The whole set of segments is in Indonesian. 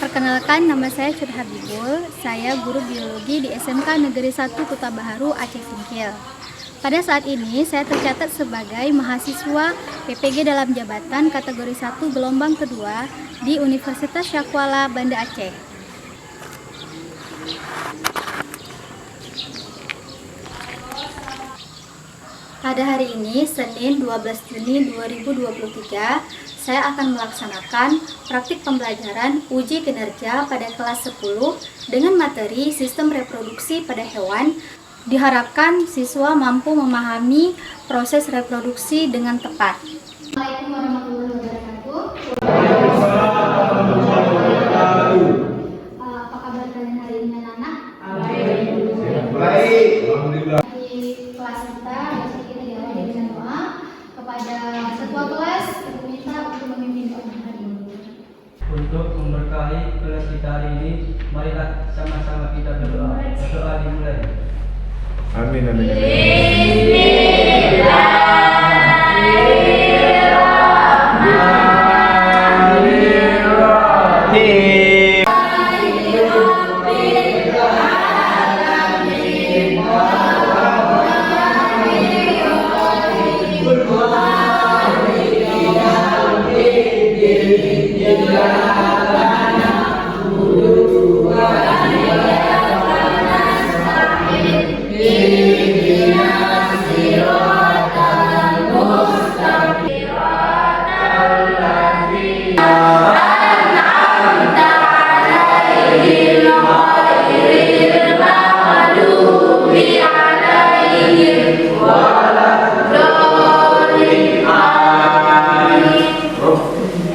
Perkenalkan, nama saya Cud Habibul. Saya guru biologi di SMK Negeri 1 Kuta Baharu, Aceh Singkil. Pada saat ini, saya tercatat sebagai mahasiswa PPG dalam jabatan kategori 1 gelombang kedua di Universitas Syakuala, Banda Aceh. Pada hari ini, Senin 12 Juni 2023, saya akan melaksanakan praktik pembelajaran uji kinerja pada kelas 10 dengan materi sistem reproduksi pada hewan. Diharapkan siswa mampu memahami proses reproduksi dengan tepat. Assalamualaikum warahmatullahi wabarakatuh. Apa kabar kalian hari ini, anak-anak? Baik. Alhamdulillah. Di kelas kita, biasanya kita diawali dengan doa. Kepada ketua kelas, Ibu minta untuk memimpin doa hari ini. Untuk memberkahi kelas kita hari ini, marilah sama-sama kita berdoa. Berdoa dimulai. Amin, amin, amin.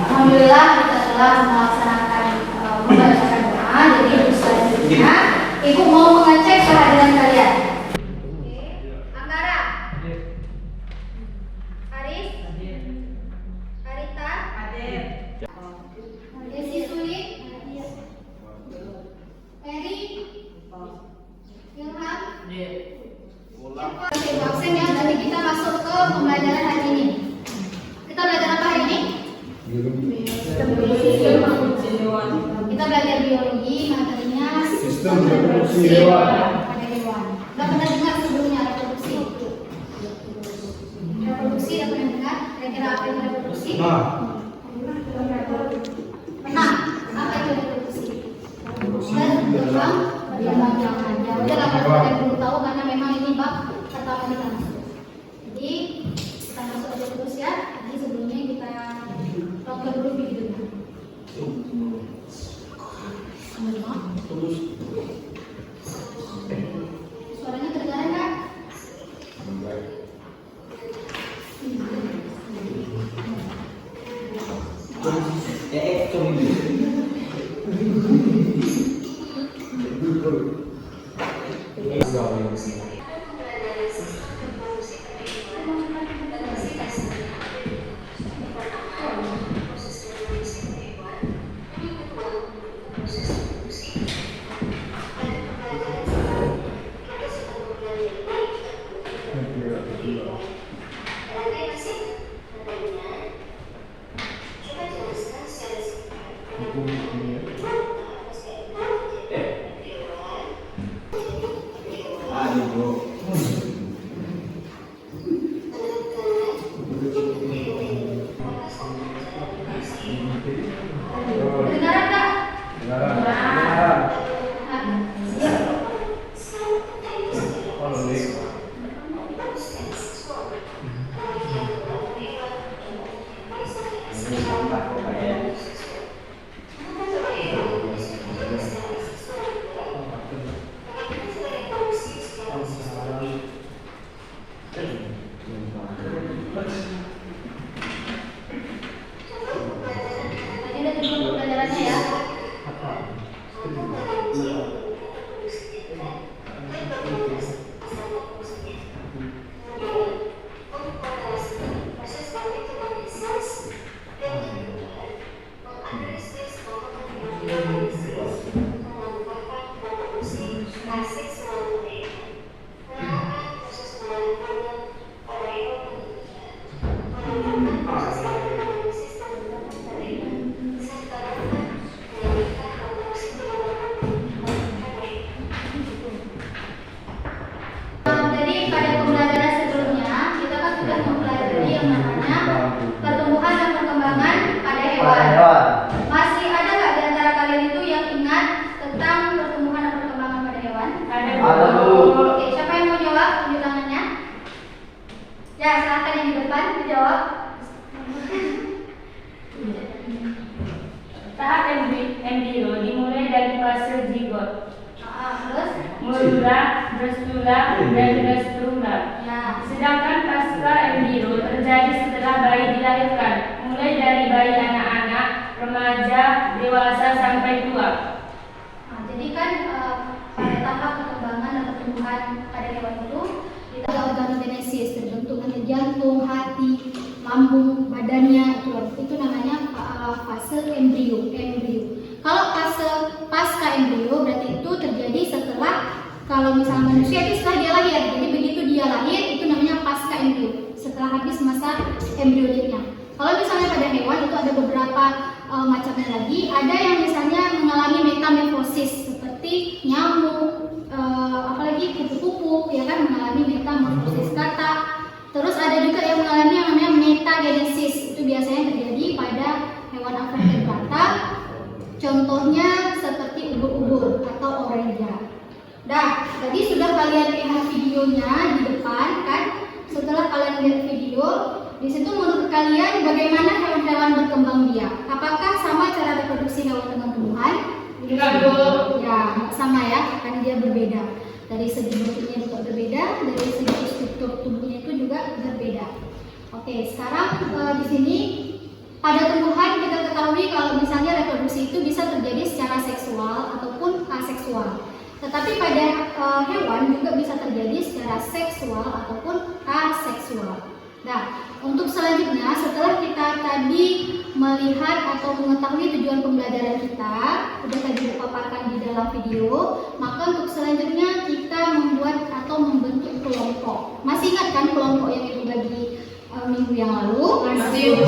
Alhamdulillah kita telah melaksanakan membacakan doa. Jadi selanjutnya Ibu mau mengecek kehadiran kalian. Oke. Anggara, Aris, Arita, Desi Suli, Eri, Ilham. Oke, absen ya. Jadi kita masuk ke pembelajaran hari ini. Kita belajar apa hari ini? Kita belajar biologi, materinya Sistem reproduksi hewan. pada hewan. Udah pernah dengar sebelumnya reproduksi? Reproduksi udah pernah dengar? Kira-kira apa itu reproduksi? Pernah. Apa itu reproduksi? Berkembang-biakan. Ya udah lah kalau kalian belum tahu karena memang ini bab pertama kita masuk. Jadi kita masuk aja terus ya. Jadi sebelumnya kita tonton dulu videonya. Suaranya terdengar nggak? Ya, silakan yang di depan dijawab. Tahap embrio dimulai dari fase zigot, Terus? morula, blastula, dan gastrula. Ya. Sedangkan pasca embrio terjadi setelah bayi dilahirkan, mulai dari bayi anak-anak, remaja, dewasa sampai tua. Nah, jadi kan pada tahap perkembangan dan pertumbuhan pada hewan itu ada organogenesis, terbentuk nanti jantung, hati, lambung, badannya itu namanya fase embrio. Kalau fase pasca embrio berarti itu terjadi setelah, kalau misalnya manusia itu setelah dia lahir. Jadi begitu dia lahir itu namanya pasca embrio, setelah habis masa embrioniknya. Kalau misalnya pada hewan itu ada beberapa macamnya lagi. Ada yang misalnya mengalami metamorfosis seperti nyamuk, apalagi kupu-kupu ya kan, mengalami metamorfosis kata. Terus ada juga yang mengalami yang namanya metagenesis. Itu biasanya terjadi pada hewan invertebrata. Contohnya seperti ubur-ubur atau orelia. Nah, tadi sudah kalian lihat videonya di depan kan? Setelah kalian lihat video, di situ menurut kalian bagaimana hewan-hewan berkembang biak? Apakah sama cara reproduksi hewan dengan tumbuhan? Enggak, Bu. Ya, nggak sama ya, karena dia berbeda. Dari segi bentuknya juga berbeda, dari segi struktur tubuhnya itu juga berbeda. Oke, sekarang di sini pada tumbuhan kita ketahui kalau misalnya reproduksi itu bisa terjadi secara seksual ataupun aseksual. Tetapi pada hewan juga bisa terjadi secara seksual ataupun aseksual. Nah, untuk selanjutnya setelah kita tadi melihat atau mengetahui tujuan pembelajaran kita, sudah tadi dipaparkan di dalam video, maka untuk selanjutnya kita membuat atau membentuk kelompok. Masih ingat kan kelompok yang ibu bagi minggu yang lalu? Masih, Bu.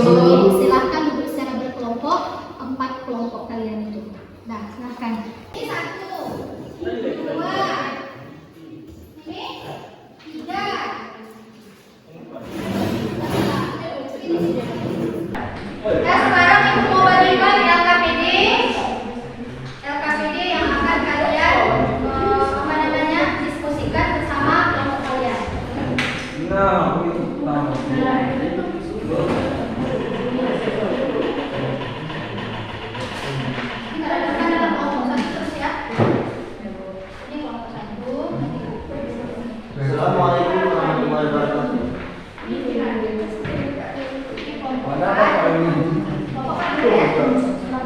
Silahkan duduk secara berkelompok, 4 kelompok kalian itu. Nah, silahkan. Ini 1, 2, ini 3. Nah, sekarang ibu mau bagikan LKPD yang akan kalian diskusikan bersama kelompok kalian. Nah, itu pertama. Ini dalam kelompok 1 terus ya. Ini kelompok 1. Assalamualaikum warahmatullahi wabarakatuh. Ini kelompok Mana Pak ini? kelompok 1 ya.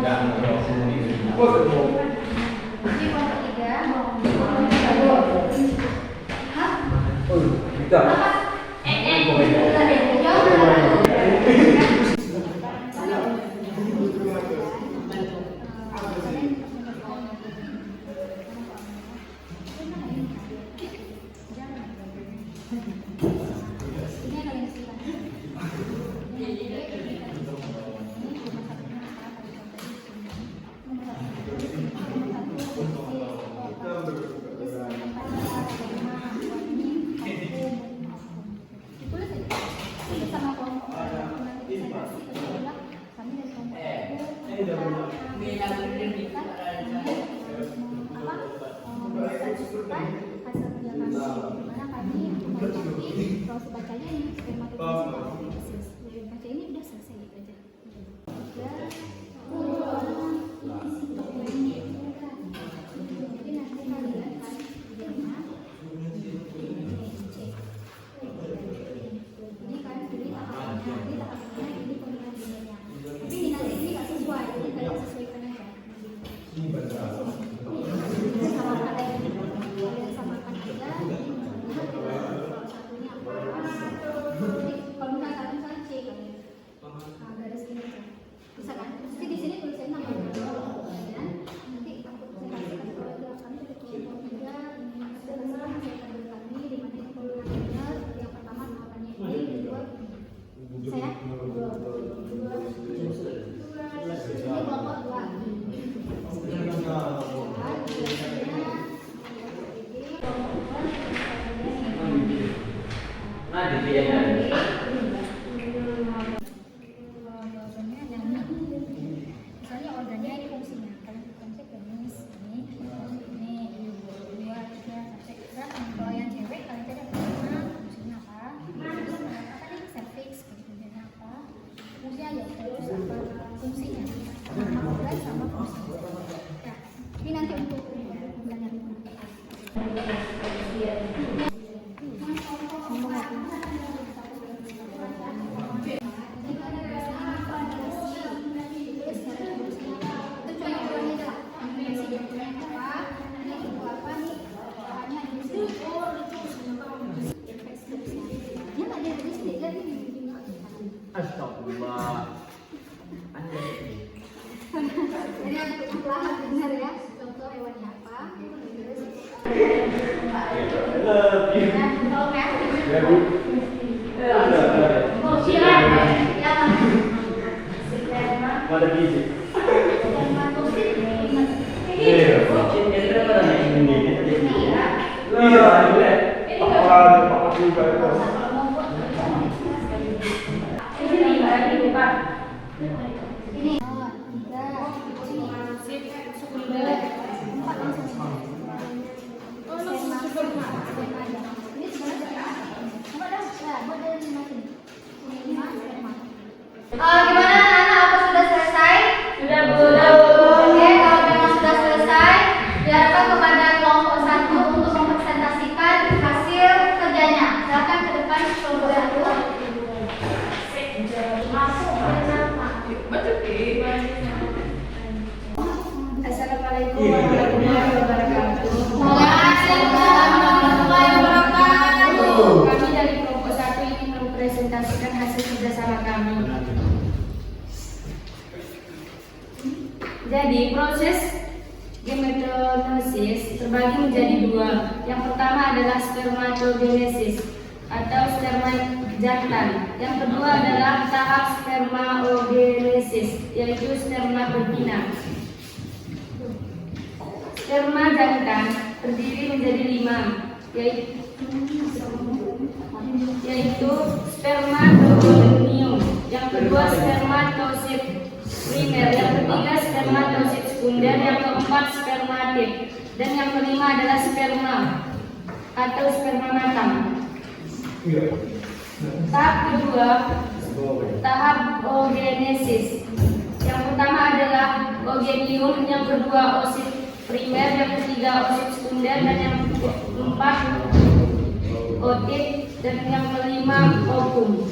Ya, Ini kelompok 3. Hah? kita. Misalnya organnya ini fungsinya, kalian konsep penis ini, dua, tiga, sampai kalau yang cewek kalian cari fungsinya apa? Astagfirullah. Anda ini. Jadi untuk perlahan benar ya. Contoh hewannya apa? Tolong ya. Ya, Bu. Silakan. Ada gizi. Gimana anak-anak, apa sudah selesai? Sudah, Bu. Oke, kalau memang sudah selesai, diharapkan kepada kelompok 1 untuk mempresentasikan hasil kerjanya. Silakan ke depan kelompok 1. Assalamualaikum warahmatullahi wabarakatuh. Waalaikumsalam warahmatullahi wabarakatuh. Kami dari kelompok 1 ingin mempresentasikan hasil kerjasama kami. Jadi proses gametogenesis terbagi menjadi 2. Yang pertama adalah spermatogenesis atau sperma jantan. Yang kedua adalah tahap spermaogenesis, yaitu sperma betina. Sperma jantan terdiri menjadi 5, yaitu spermatogonium. Yang kedua spermatosit primer, yang ketiga spermatosit sekunder, yang keempat spermatid, dan yang kelima adalah sperma atau sperma matang. Tahap kedua, tahap oogenesis. Yang pertama adalah oogenium, yang kedua oosit primer, yang ketiga oosit sekunder, dan yang keempat ootit, dan yang kelima ovum.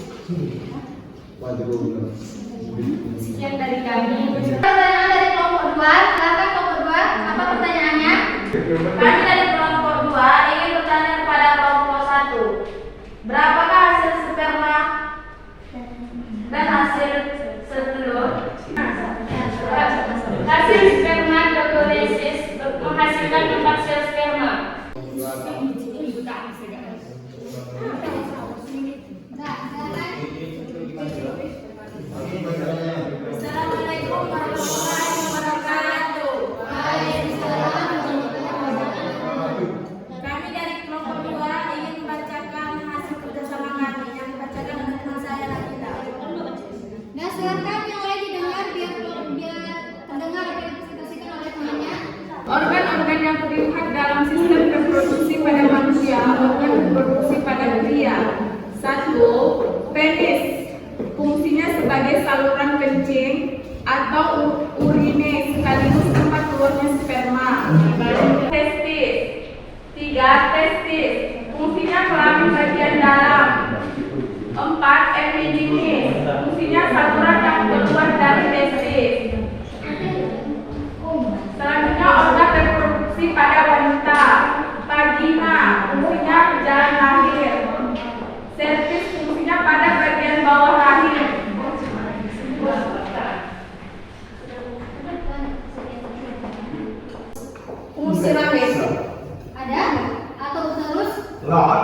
Sekian dari kami. Pertanyaan dari kelompok 2. Silakan kelompok 2. Apa pertanyaannya? Kami dari kelompok 2 ingin bertanya kepada kelompok 1. Berapakah hasil sperma dan hasil telur? Hasil spermatogenesis menghasilkan 4 sel sperma. Assalamualaikum warahmatullahi wabarakatuh. Kami dari kelompok 2 ingin membacakan hasil kerjasama kami. Yang dibacakan oleh teman saya Nabila. Nah, silakan yang lain didengar biar terdengar apa yang dipresentasikan oleh temannya. Organ-organ yang terlihat dalam sistem reproduksi pada manusia, organ reproduksi pada pria. 1. Penis. Fungsinya sebagai saluran kencing atau urine sekaligus tempat keluarnya sperma. Testis. 3. Testis. Fungsinya kelamin bagian dalam. 4. Epididymis. Fungsinya saluran yang keluar dari testis. Selanjutnya organ reproduksi pada wanita. Vagina. Fungsinya jalan lahir. Cervix. Fungsinya pada bagian bawah rahim. Fungsi rahim. Ada? Atau terus? Lot.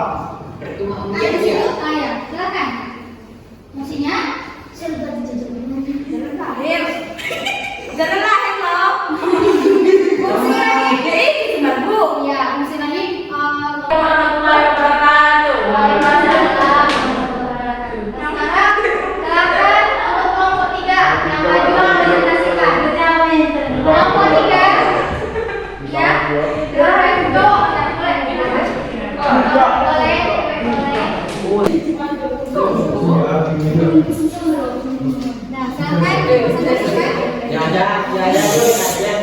Nah, di situ. Ya. Silakan. Fungsinya? Lahir. Jalan lahir loh. Fungsi rahim. Jadi benar Bu. Ya, fungsi rahim. Warahmatullahi wabarakatuh. Sekarang silakan untuk kelompok 3 yang maju mempresentasikan. Kelompok 3. Ya. Boleh. Nah, silakan presentasikan.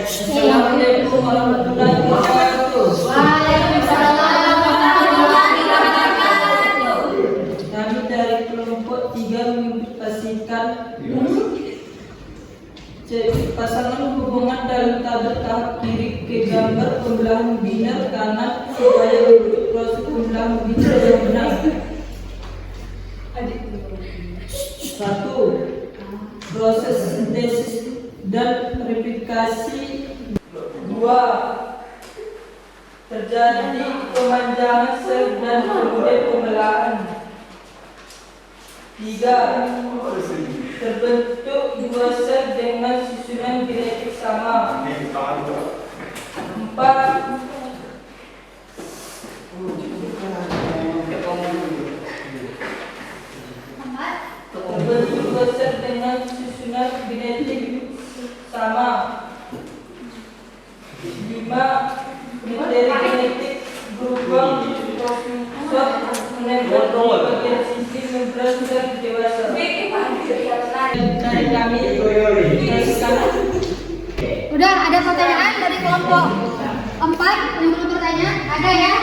Assalamualaikum warahmatullahi wabarakatuh. Waalaikumsalam warahmatullahi wabarakatuh. Kami dari kelompok 3 menginvestasikan pasangan hubungan dalam tabel tahap kiri ke gambar pembelahan biner kanan supaya bentuk proses pembelahan biner yang benar. 1. Proses sintesis dan replikasi. 2. Terjadi pemanjangan sel dan kemudian pembelahan. 3. Terbentuk dua sel dengan susunan genetik sama. 4. Terbentuk dua sel dengan susunan genetik sama. 5. Materi genetik berubah menempel di bagian sisi membran sel dewasa. Dari kami Udah ada pertanyaan dari kelompok 4 yang belum bertanya? Ada ya?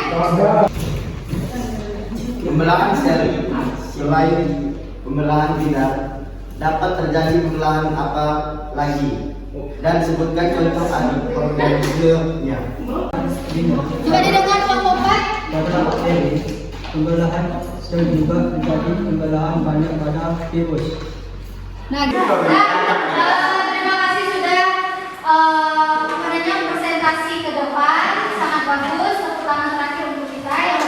Pembelahan sel selain pembelahan binar dapat terjadi pembelahan apa lagi? Dan sebutkan contoh organismenya. Coba didengar kelompok 4. Pada bakteri, pembelahan sel juga terjadi pembelahan banyak pada virus. Nah, terima kasih sudah presentasi ke depan, sangat bagus. Tepuk tangan terakhir untuk kita yang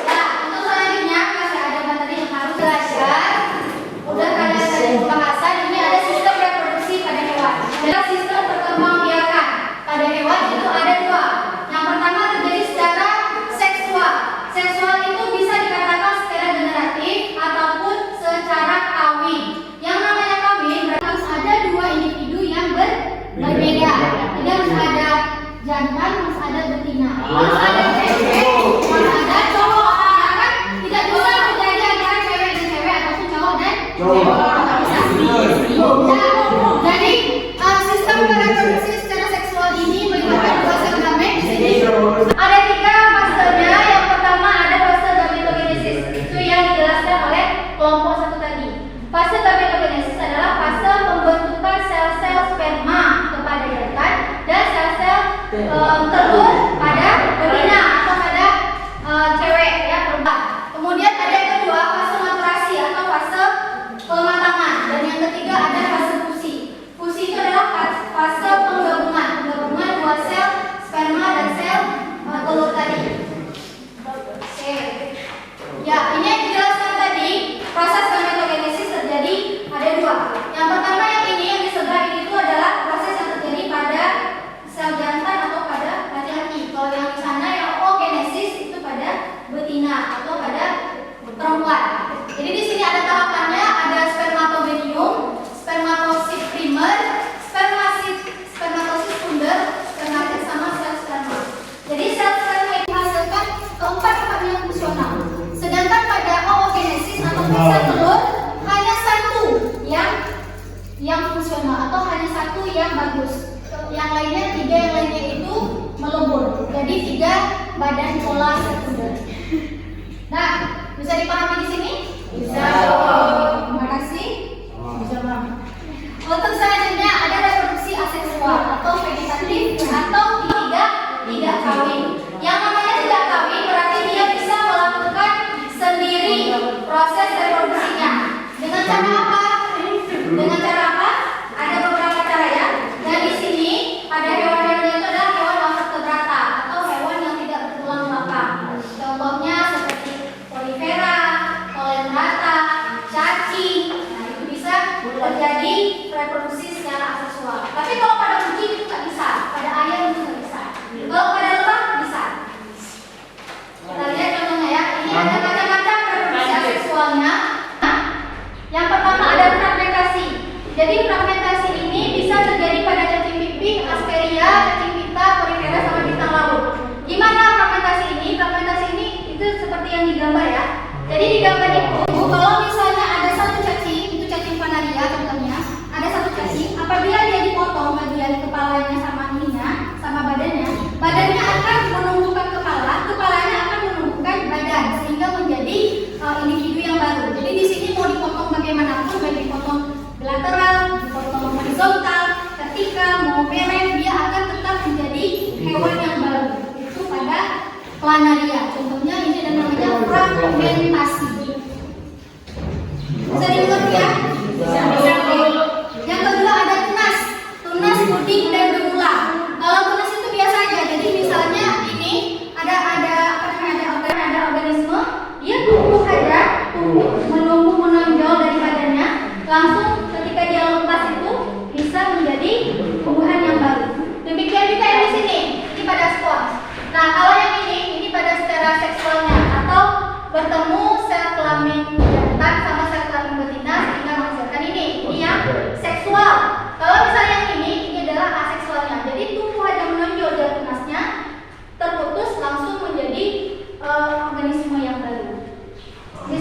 nah, untuk selanjutnya masih ada materi yang harus belajar. Udah kalian tadi pembahasan, ini ada sistem reproduksi pada hewan. Dan sistem perkembangbiakan pada hewan itu ada 2. Yang pertama terjadi secara seksual. Seksual itu bisa dikatakan secara generatif ataupun secara kawin. Yang namanya kawin harus ada 2 individu yang berbeda. Jadi harus ada jantan, harus ada betina, harus ada cewek, harus ada cowok. Ya kan? Tidak bisa terjadi antara cewek dan cewek ataupun cowok dan cowok. Jadi sistem reproduksi secara seksual ini melibatkan 2 sel gamet. Di sini ada 3 fasenya. Yang pertama ada fase gametogenesis. Itu yang dijelaskan oleh kelompok 1 tadi. Fase gametogenesis adalah fase pembentukan sel-sel sperma kepada jantan dan sel-sel telur pada betina atau pada cewek ya, perempuan. Kemudian ada yang kedua fase maturasi atau fase pematangan, dan yang ketiga ada fase fusi. Fusi itu adalah fase penggabungan 2 sel sperma dan sel telur tadi. Oke. Ya, ini yang dijelaskan tadi, proses gametogenesis terjadi ada 2. Yang pertama yang ini yang di sebelah ini itu adalah proses yang terjadi pada sel jantan atau pada laki-laki. Kalau yang di sana yang oogenesis itu pada betina atau pada perempuan. Jadi di sini ada tahapannya, ada spermatogenium, spermatosit primer, spermatosit sekunder, spermatit sama sel sperma. Jadi sel sperma ini menghasilkan keempat yang fungsional. Sedangkan pada oogenesis atau sel telur hanya 1 yang fungsional atau hanya 1 yang bagus. Yang lainnya 3 yang lainnya itu melebur. Jadi 3 badan pola sekunder. Nah, bisa dipahami di sini? Bisa. Terima kasih. Bisa, Bang. Untuk selanjutnya ada reproduksi aseksual atau vegetatif atau tidak kawin. Yang namanya tidak kawin berarti dia bisa melakukan sendiri proses reproduksinya. Dengan cara apa? Dengan cara apa? Ada beberapa cara ya. Dan di sini pada hewan-hewan itu adalah hewan vertebrata atau hewan yang tidak bertulang belakang. Contohnya seperti polifera, coelenterata, cacing. Nah, itu bisa terjadi reproduksi secara aseksual. Tapi kalau pada kucing itu nggak bisa, pada ayam itu nggak bisa. Kalau pada lebah bisa. Kita lihat contohnya ya. Ini ada macam-macam reproduksi aseksualnya. Yang pertama ada fragmentasi. Jadi fragmentasi ini bisa terjadi pada cacing pipih, asperia, cacing pita, porifera sama bintang laut. Gimana fragmentasi ini? Fragmentasi ini itu seperti yang digambar ya. Jadi di gambar itu kalau misalnya ada 1 cacing, itu cacing planaria contohnya, ada 1 cacing, apabila dia dipotong bagian kepalanya sama ininya, sama badannya akan menumbuhkan kepalanya akan menumbuhkan badan sehingga menjadi individu yang baru. Jadi di sini mau dipotong bagaimanapun, baik dipotong bilateral, dipotong horizontal, vertikal, mau mereng, dia akan tetap menjadi hewan yang baru. Itu pada planaria. Contohnya ini ada namanya fragmentasi.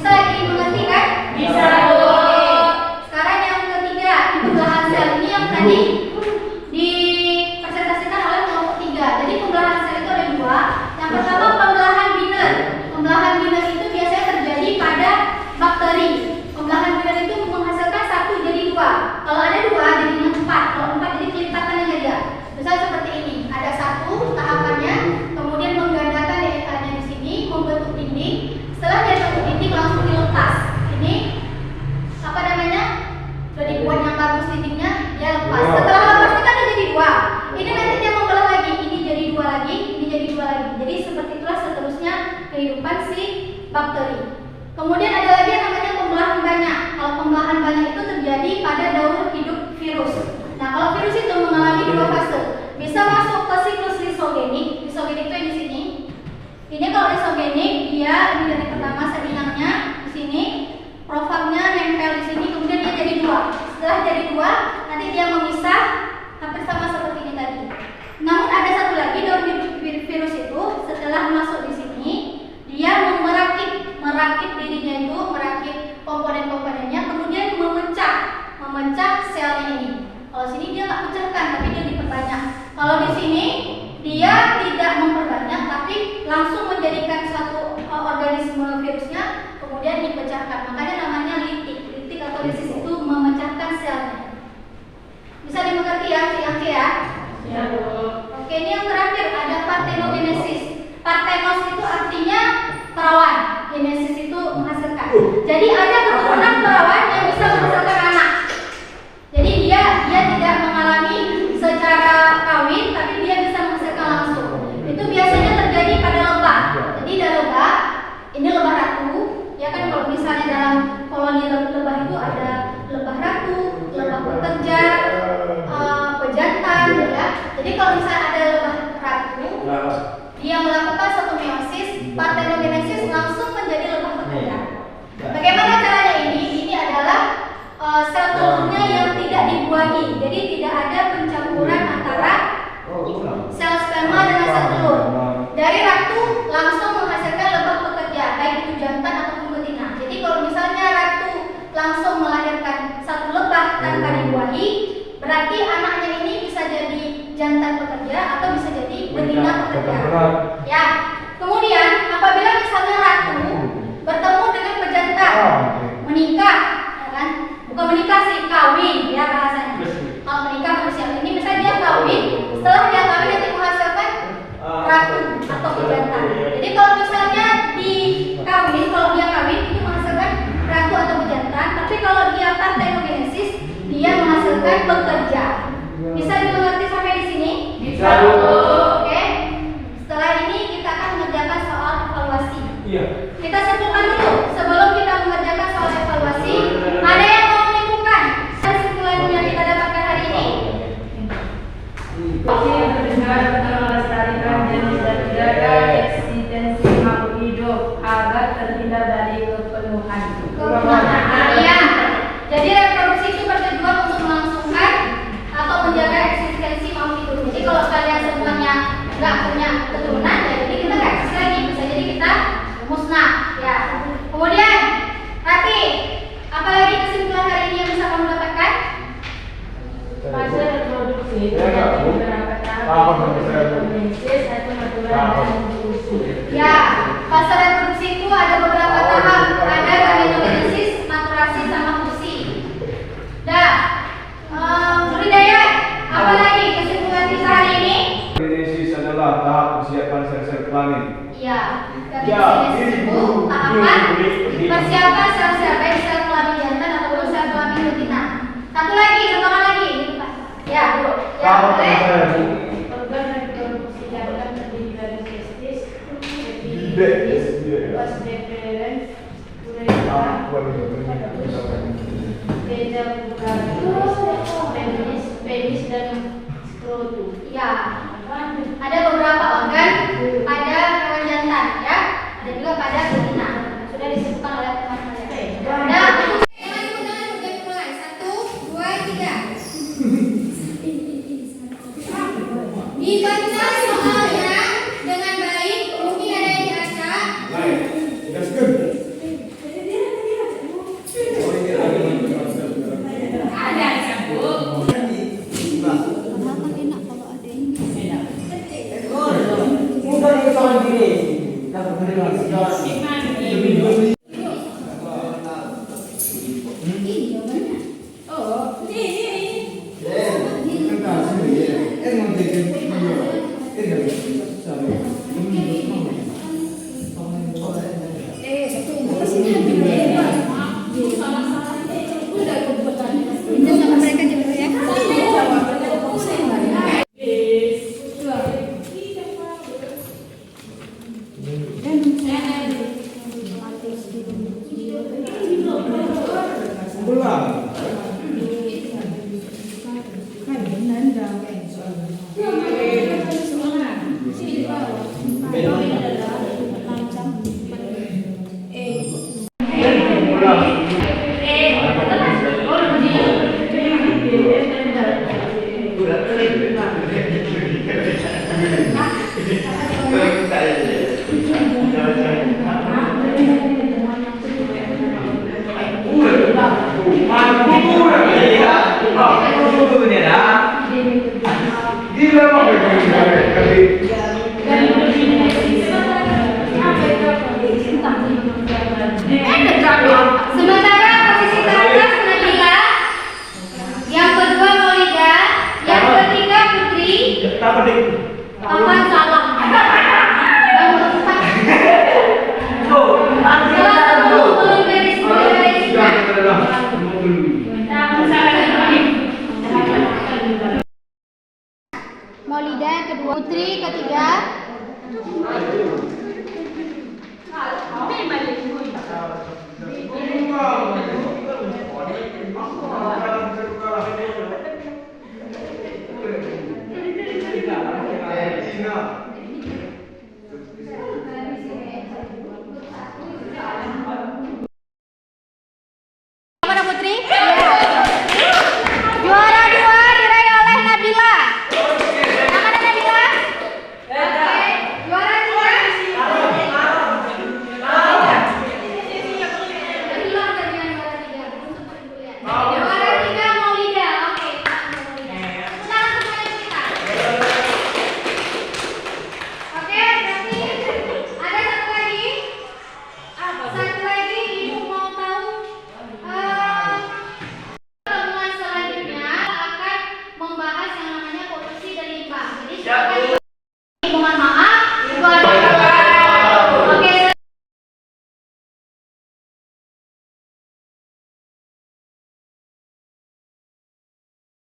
Bisa dimengerti kan? Bisa, Bu. Oke. Sekarang yang ketiga, ini pembelahan sel. Ini yang tadi dipresentasikan oleh kelompok 3. Jadi pembelahan sel itu ada 2. Yang pertama pembelahan binder. Pembelahan binder itu biasanya terjadi pada bakteri. Pembelahan binder itu menghasilkan 1 jadi 2. Kalau ada 2 jadinya 4. Kalau 4 jadi kelipatannya jadi ya. Misal seperti ini. Ada 1 tahapannya, kemudian menggandakan DNA-nya di sini, membentuk dinding. Setelah dia bentuk dinding langsung dilepas. Ini apa namanya? Sudah dibuat yang bagus dindingnya, dia lepas. Setelah lepas itu kan dia jadi 2. Ini nanti dia membelah lagi. Ini jadi 2 lagi, ini jadi 2 lagi. Jadi seperti itulah seterusnya kehidupan si bakteri. Kemudian ada lagi yang namanya pembelahan banyak. Kalau pembelahan banyak itu terjadi pada daur hidup virus. Nah, kalau virus itu mengalami 2 fase. Bisa masuk ke siklus lisogenik. Lisogenik itu yang di sini. Ini kalau lisogenik dia ini dari pertama saringannya di sini, profagnya nempel di sini, kemudian dia jadi 2. Setelah jadi 2, nanti dia memisah hampir sama seperti ini tadi. Namun ada satu lagi daur hidup virus itu setelah masuk di sini, dia merakit dirinya itu, merakit komponen-komponennya, kemudian memecah selnya ini. Kalau sini dia nggak pecahkan, tapi dia diperbanyak. Kalau di sini dia tidak memperbanyak, tapi langsung menjadikan suatu organisme virusnya, kemudian dipecahkan. Makanya namanya litik. Litik atau lisis itu memecahkan selnya. Bisa dimengerti ya, yang C ya? Ya, Bu. Oke, ini yang terakhir ada parthenogenesis. Parthenos itu artinya perawan. Genesis itu menghasilkan. Jadi ada keturunan perawan yang bisa menghasilkan anak. Jadi dia tidak mengalami secara kawin, tapi dia bisa menghasilkan langsung. Itu biasanya terjadi pada lebah. Jadi ada lebah, ini lebah ratu. Ya kan kalau misalnya dalam koloni lebah itu ada lebah ratu, lebah pekerja, pejantan, ya. Jadi kalau misalnya ada lebah ratu, dia melakukan satu meiosis, parthenogenesis langsung menjadi lebah pekerja. Bagaimana caranya ini? Ini adalah sel telurnya yang tidak dibuahi. Jadi tidak ada pencampuran antara sel sperma dengan sel telur. Dari ratu langsung menghasilkan lebah pekerja, baik itu jantan ataupun betina. Jadi kalau misalnya ratu langsung melahirkan satu lebah tanpa dibuahi, berarti anaknya ini bisa jadi jantan pekerja atau bisa jadi betina pekerja. Ya. Kemudian apabila misalnya ratu bertemu dengan pejantan, menikah, ya kan? Bukan menikah sih, kawin ya bahasanya. Kalau menikah manusia ini misalnya dia kawin, setelah dia kawin nanti menghasilkan ratu atau pejantan. Jadi kalau misalnya kalau dia kawin itu menghasilkan ratu atau pejantan, tapi kalau dia parthenogenesis dia menghasilkan pekerja. Bisa dimengerti sampai di sini? Bisa, Bu. Oke. Setelah ini kita akan mengerjakan soal evaluasi. Iya. Kita simpulkan dulu sebelum kita mengerjakan soal evaluasi. Ada yang mau menyimpulkan kesimpulan yang kita dapatkan hari ini? Yang terdengar tentang melestarikan jenis dan menjaga eksistensi makhluk hidup agar terhindar dari kepenuhan. Iya. Jadi reproduksi itu bertujuan untuk melangsungkan atau menjaga eksistensi makhluk hidup. Jadi kalau kalian semuanya nggak punya keturunan, ya jadi kita nggak eksis lagi. Bisa jadi kita musnah. Ya. Kemudian, Rati, apalagi kesimpulan hari ini yang bisa kamu dapatkan? Fase reproduksi Ya, Kak, Bu. beberapa tahap Paham, saya, Bu. genesis atau maturan Paham. dan evolusi. Ya, fase reproduksi itu ada beberapa tahap. Ada gametogenesis, maturasi, sama fusi. Dah, Hidayat, apa lagi kesimpulan kita hari ini? Genesis adalah tahap persiapan sel-sel kelamin. Ya, gametogenesis itu tahapan persiapan sel-sel baik sel kelamin jantan ataupun sel kelamin betina. Satu lagi, contohkan lagi. Ya, Bu. Ya, Apa boleh. saya, Bu? Organ reproduksi jantan terdiri dari testis, Bibit. vas deferens, Ah, urethra, penis dan skrotum. Ya, ada beberapa organ pada hewan jantan, ya. Ada juga pada betina. Sudah disebutkan oleh teman-teman. Nah, untuk mulai 1, 2, 3. Dibaca soalnya dengan baik, mungkin ada yang diacak. pulang. Gila mau Sementara posisi teratas Nabila, yang kedua Maulida, yang ketiga Putri. Papan salah. Maulida yang kedua, Putri ketiga. Mana Putri? Juara 2 diraih oleh Nabila. Yang mana Nabila? Oke. Juara 2. Juara 3 Maulida. Oke. Silakan semuanya kita. Oke, berarti ada satu lagi. Satu lagi ibu mau tahu pertemuan selanjutnya akan membahas yang namanya polusi dan limbah. Jadi silakan. Mohon maaf, itu ada